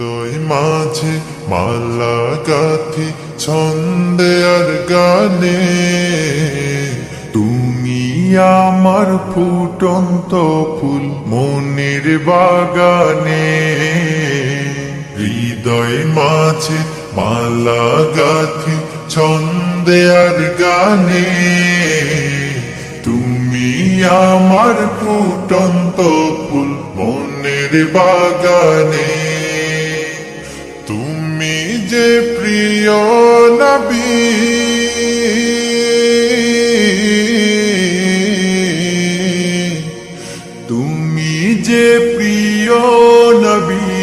হৃদয় মাঝে মালা গাথি ছন্দে আর গানে, তুমি আমার ফুটন্ত ফুল মনের বাগানে। হৃদয় মাঝে মালা গাথি ছন্দে আর গানে, তুমি আমার ফুটন্ত ফুল মনের বাগানে। তুমি যে প্রিয় নবী, তুমি যে প্রিয় নবী,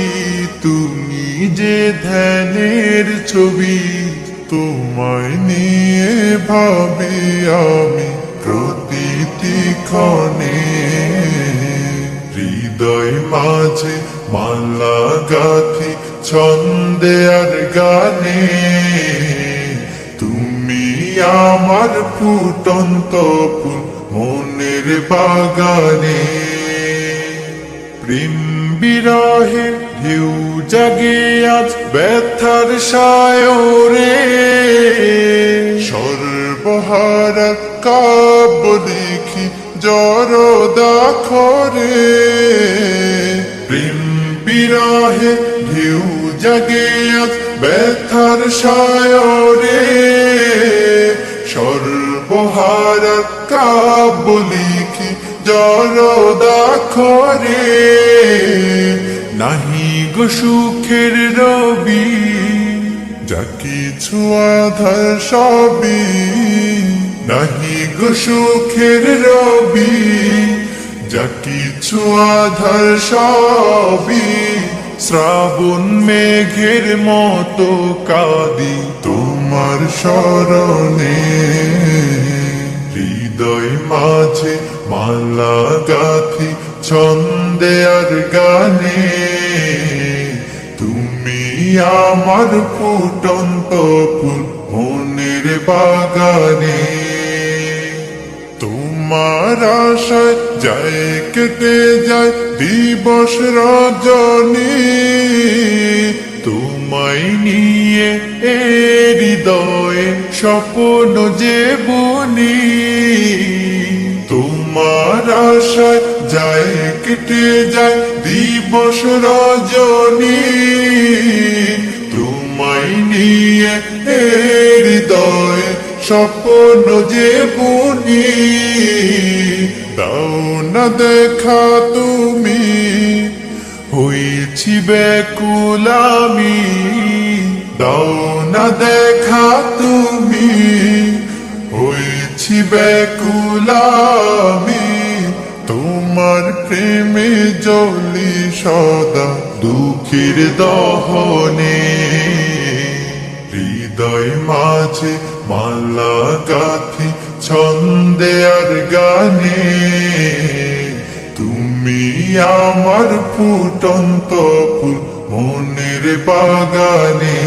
তুমি যে ধ্যানের ছবি, তোমায় নিয়ে ভাবি আমি প্রতিটি ক্ষণে। হৃদয় মাঝে মালা গাথি ছন্দে আর গানে, তুমি আমার ফুটন্ত ফুল মনের বাগানে। প্রেম বিরহে ঢেউ জাগে আজ ব্যথার সায়রে, সর্বহারা কাব্য লিখি জরদাখরে। প্রেম বিরহে ঢেউ জাগে আজ ব্যথার সায়রে, সর্বহারা কাব্য লিখি জরদাখরে। নাহি গো সুখের রবি, যা কিছু আধার সবই, নাহি গো সুখের রবি, যা কিছু আধার সবই। শ্রাবণ মেঘের মতো কাঁদি তোমার স্মরণে। হৃদয় মাঝে মালা গাথি ছন্দে আর গানে, তুমি আমার ফুটন্ত ফুল মনের বাগানে। তোমার আশায় যায় কেটে যায় দিবস রজনী, তোমায় নিয়ে এ হৃদয়ে স্বপ্ন যে বুনি। তোমার আশায় যায় কেটে যায় দিবস রজনী, তোমায় নিয়ে এ হৃদয়ে স্বপ্ন যে বুনি। দাও না দেখা তুমি, হয়েছি ব্যাকুল আমি। দাও না দেখা তুমি, হয়েছি ব্যাকুল আমি। তোমার প্রেমে জ্বলি সদা দুঃখের দহনে। হৃদয় মাঝে মালা গাথি ছন্দে আর গানে, তুমি আমার ফুটন্ত ফুল মনের বাগানে।